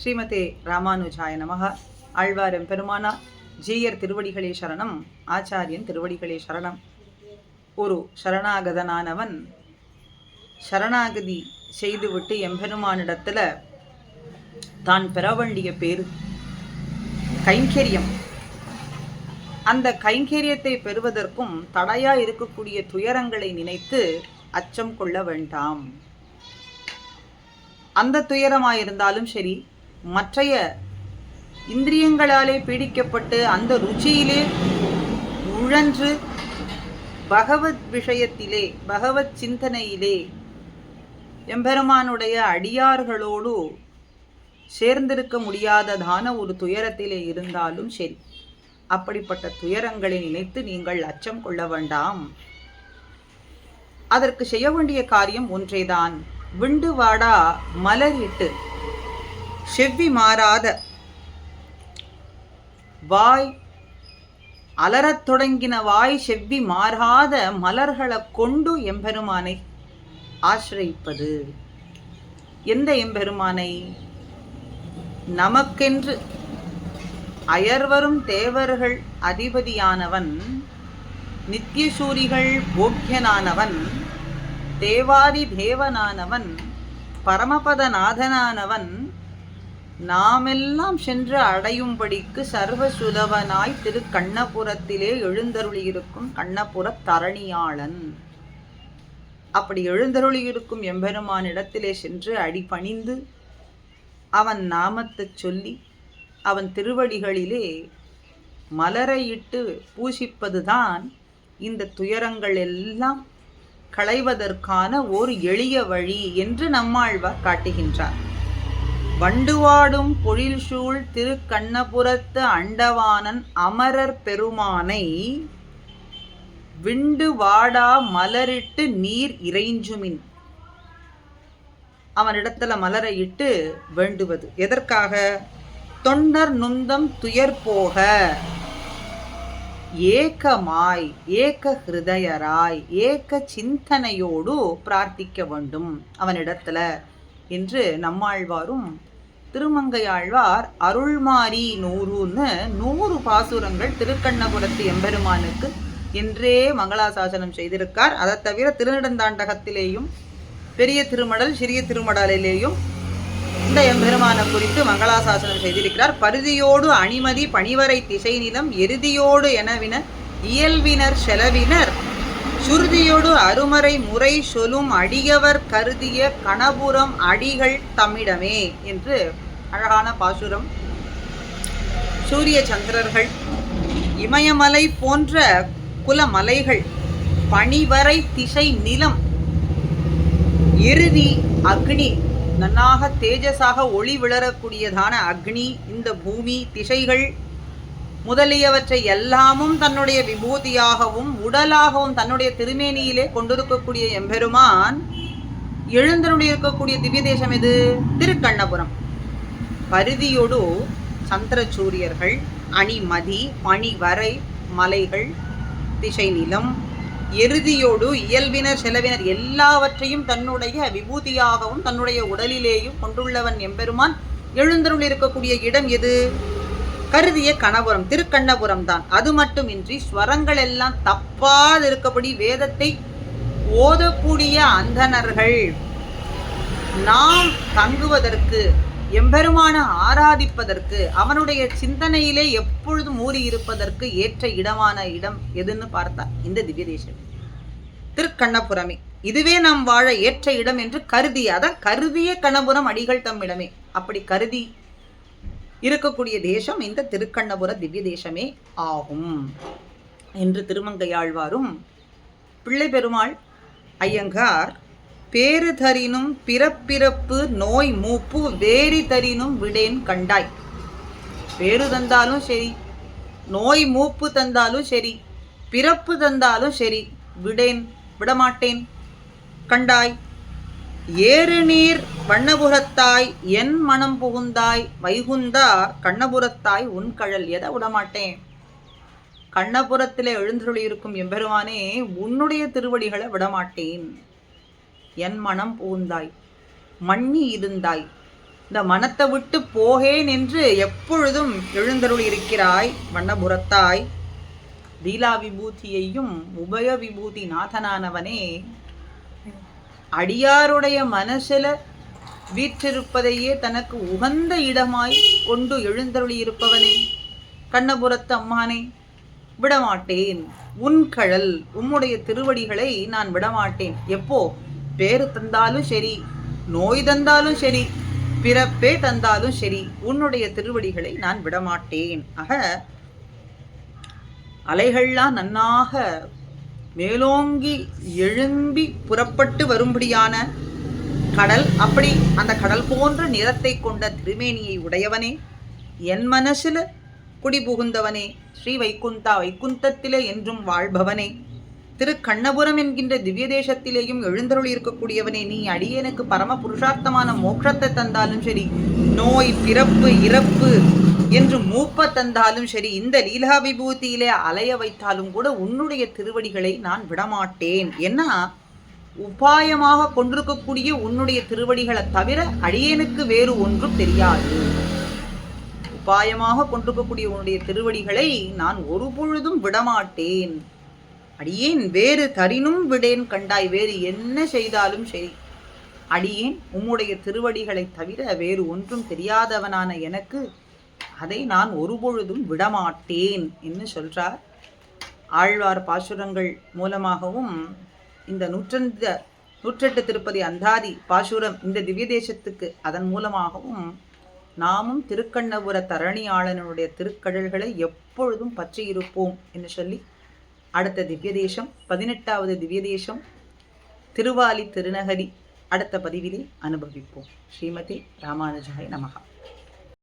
ஸ்ரீமதே ராமானுஜாய நமக. ஆழ்வார் எம்பெருமானார் ஜீயர் திருவடிகளே சரணம், ஆச்சாரியன் திருவடிகளே சரணம். ஒரு சரணாகதனானவன் சரணாகதி செய்துவிட்டு எம்பெருமானிடத்தில் தான் பெற வேண்டிய பேரு கைங்கரியம். அந்த கைங்கரியத்தை பெறுவதற்கும் தடையா இருக்கக்கூடிய துயரங்களை நினைத்து அச்சம் கொள்ள வேண்டாம். அந்த துயரமாயிருந்தாலும் சரி, மற்றைய இந்திரியங்களாலே பீடிக்கப்பட்டு அந்த ருச்சியிலே உழன்று பகவத் விஷயத்திலே பகவத் சிந்தனையிலே எம்பெருமானுடைய அடியார்களோடு சேர்ந்திருக்க முடியாததான ஒரு துயரத்திலே இருந்தாலும் சரி, அப்படிப்பட்ட துயரங்களை நினைத்து நீங்கள் அச்சம் கொள்ள வேண்டாம். அதற்கு செய்ய வேண்டிய காரியம் ஒன்றேதான். விண்டு வாடா மலரிட்டு செவ்வி மாறாத வாய் அலரத் தொடங்கின வாய் செவ்வி மாறாத மலர்களை கொண்டு எம்பெருமானை ஆசிரியிப்பது. எந்த எம்பெருமானை? நமக்கென்று அயர்வரும் தேவர்கள் அதிபதியானவன், நித்தியசூரிகள் போக்கியனானவன், தேவாதி தேவனானவன், பரமபதநாதனானவன், நாமெல்லாம் சென்று அடையும்படிக்கு சர்வசுலவனாய் திரு கண்ணபுரத்திலே எழுந்தருளியிருக்கும் கண்ணபுர தரணியாளன். அப்படி எழுந்தருளியிருக்கும் எம்பெருமானிடத்திலே சென்று அடிபணிந்து அவன் நாமத்தை சொல்லி அவன் திருவடிகளிலே மலரையிட்டு பூசிப்பதுதான் இந்த துயரங்கள் எல்லாம் களைவதற்கான ஒரு எளிய வழி என்று நம்மாழ்வார் காட்டுகின்றார். வண்டுவாடும் பொழில்சூழ் திரு கண்ணபுரத்து அண்டவானன் அமரர் பெருமானை விண்டு வாடா மலரிட்டு நீர் இறைஞ்சுமின். அவனிடத்துல மலரை இட்டு வேண்டுவது எதற்காக? தொண்டர் நுந்தம் துயர் போக ஏக்கமாய் ஏக ஹிருதயராய் ஏக சிந்தனையோடு பிரார்த்திக்க வேண்டும் அவனிடத்துல என்று நம்மாழ்வாரும் திருமங்கையாழ்வார் அருள்மாரி 100 பாசுரங்கள் திருக்கண்ணபுரத்து எம்பெருமானுக்கு என்றே மங்களாசாசனம் செய்திருக்கார். அதை தவிர திருநெடுந்தாண்டகத்திலேயும் பெரிய திருமடல் சிறிய திருமடலிலேயும் இந்த எம்பெருமான குறித்து மங்களாசாசனம் செய்திருக்கிறார். பருதியோடு அணிமதி பணிவரை திசை நிலம் எருதியோடு எனவின இயல்பினர் செலவினர் சுருதியோடு அருமறை முறை சொல்லும் அடியவர் கருதிய கணபுரம் அடிகள் தம்மிடமே என்று அழகான பாசுரம். சூரிய சந்திரர்கள், இமயமலை போன்ற குலமலைகள், பணிவரை திசை நிலம், எருதி அக்னி, நன்னாக தேஜஸாக ஒளி விளரக்கூடியதான அக்னி, இந்த பூமி, திசைகள் முதலியவற்றை எல்லாமும் தன்னுடைய விபூதியாகவும் உடலாகவும் தன்னுடைய திருமேனியிலே கொண்டிருக்கக்கூடிய எம்பெருமான் எழுந்தருளியிருக்கக்கூடிய திவ்ய தேசம் எது? திருக்கண்ணபுரம். பருதியோடு சந்திரசூரியர்கள், அணிமதி பணிவரை மலைகள், திசை நிலம், எருதியோடு இயல்பினர் செலவினர் எல்லாவற்றையும் தன்னுடைய விபூதியாகவும் தன்னுடைய உடலிலேயும் கொண்டுள்ளவன் எம்பெருமான் எழுந்தருள் இருக்கக்கூடிய இடம் எது? கருதிய கணபுரம், திருக்கண்ணபுரம் தான். அது மட்டுமின்றி ஸ்வரங்கள் எல்லாம் தப்பாது இருக்கபடி வேதத்தை ஓதக்கூடிய அந்தணர்கள் நாம் தங்குவதற்கு, எம்பெருமான ஆராதிப்பதற்கு, அவனுடைய சிந்தனையிலே எப்பொழுதும் ஊறி இருப்பதற்கு ஏற்ற இடமான இடம் எதுன்னு பார்த்தா இந்த திவ்ய தேசம் திருக்கண்ணபுரமே. இதுவே நாம் வாழ ஏற்ற இடம் என்று கருதிய, அதான் கருதிய கண்ணபுரம் அடிகள் தம்மிடமே. அப்படி கருதி இருக்கக்கூடிய தேசம் இந்த திருக்கண்ணபுர திவ்ய தேசமே ஆகும் என்று திருமங்கையாழ்வாரும் பிள்ளை பெருமாள் ஐயங்கார் பேரு தரினும் பிறப்பிறப்பு நோய் மூப்பு வேரி தரினும் விடேன் கண்டாய். பேரு தந்தாலும் சரி, நோய் மூப்பு தந்தாலும் சரி, பிறப்பு தந்தாலும் சரி, விடேன் விடமாட்டேன் கண்டாய். ஏறு நீர் வண்ணபுரத்தாய் என் மனம் புகுந்தாய் வைகுந்தா கண்ணபுரத்தாய் உன் கழல். எதை விடமாட்டேன்? கண்ணபுரத்திலே எழுந்தருளியிருக்கும் எம்பெருமானே, உன்னுடைய திருவடிகளை விடமாட்டேன். என் மனம் புகுந்தாய், மண்ணி இருந்தாய், இந்த மனத்தை விட்டு போகேன் என்று எப்பொழுதும் எழுந்தருள் இருக்கிறாய் வண்ணபுரத்தாய். லீலா விபூதியையும் உபய விபூதி நாதனானவனே, அடியாருடைய மனசில வீற்றிருப்பதையே தனக்கு உகந்த இடமாய் கொண்டு எழுந்தருளி இருப்பவனே, கண்ணபுரத்து அம்மானே, விடமாட்டேன் உன் கழல், உம்முடைய திருவடிகளை நான் விடமாட்டேன். எப்போ பேரு தந்தாலும் சரி, நோய் தந்தாலும் சரி, பிறப்பே தந்தாலும் சரி, உன்னுடைய திருவடிகளை நான் விடமாட்டேன். ஆக அலைகள்லாம் நன்னாக மேலோங்கி எழும்பி புறப்பட்டு வரும்படியான கடல், அப்படி அந்த கடல் போன்ற நிறத்தை கொண்ட திருமேனியை உடையவனே, என் மனசில குடிபுகுந்தவனே, ஸ்ரீ வைகுந்தா, வைகுந்தத்திலே என்றும் வாழ்பவனே, திரு கண்ணபுரம் என்கின்ற திவ்ய தேசத்திலேயும் எழுந்தருள் இருக்கக்கூடியவனே, நீ அடியேனுக்கு பரம புருஷார்த்தமான மோட்சத்தை தந்தாலும் சரி, நோய் பிறப்பு இறப்பு என்று மூப்ப தந்தாலும் சரி, இந்த லீலா விபூதியிலே அலைய வைத்தாலும் கூட உன்னுடைய திருவடிகளை நான் விடமாட்டேன். ஏன்னா உபாயமாக கொண்டிருக்கக்கூடிய உன்னுடைய திருவடிகளை தவிர அடியேனுக்கு வேறு ஒன்றும் தெரியாது. உபாயமாக கொண்டிருக்கக்கூடிய உன்னுடைய திருவடிகளை நான் ஒரு பொழுதும் விடமாட்டேன். அடியேன் வேறு தரினும் விடேன் கண்டாய், வேறு என்ன செய்தாலும் சரி, அடியேன் உம்முடைய திருவடிகளை தவிர வேறு ஒன்றும் தெரியாதவனான எனக்கு அதை நான் ஒருபொழுதும் விடமாட்டேன் என்று சொல்றார். ஆழ்வார் பாசுரங்கள் மூலமாகவும் இந்த 108 திருப்பதி அந்தாதி பாசுரம் இந்த திவ்ய தேசத்துக்கு அதன் மூலமாகவும் நாமும் திருக்கண்ணபுர தரணியாளனுடைய திருக்கடல்களை எப்பொழுதும் பற்றி இருப்போம் என்று சொல்லி அடுத்த திவ்ய தேசம் 18வது திவ்ய தேசம் திருவாலி திருநகரி அடுத்த பதிவிலே அனுபவிப்போம். ஸ்ரீமதி ராமானுஜாய நமஹா.